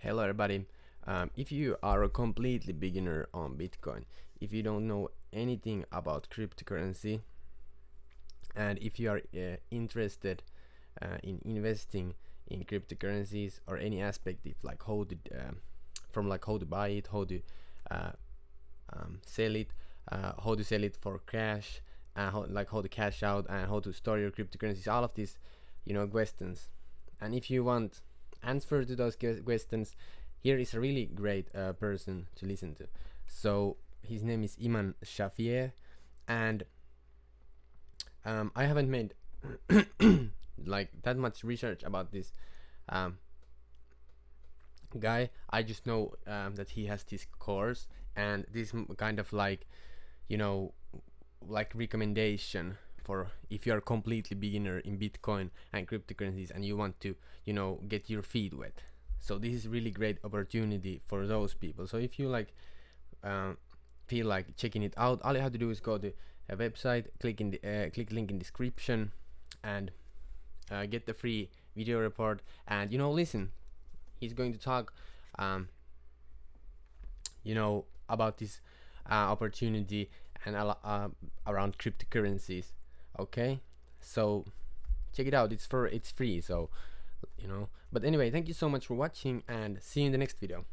Hello everybody. If you are a completely beginner on Bitcoin, if you don't know anything about cryptocurrency, and if you are interested in investing in cryptocurrencies or any aspect of like how to from like how to buy it, how to uh, sell it, how to sell it for cash, how to cash out, and how to store your cryptocurrencies, all of these questions. And if you want answer to those questions, here is a really great person to listen to. So his name is Iman Shafier, and I haven't made like that much research about this guy. I just know that he has this course, and this kind of like like recommendation for if you are completely beginner in Bitcoin and cryptocurrencies and you want to get your feet wet. So this is really great opportunity for those people. So if you like feel like checking it out, all you have to do is go to a website, click link in description, and get the free video report, and listen. He's going to talk about this opportunity and around cryptocurrencies. Okay, so check it out. It's free, so but anyway, thank you so much for watching, and see you in the next video.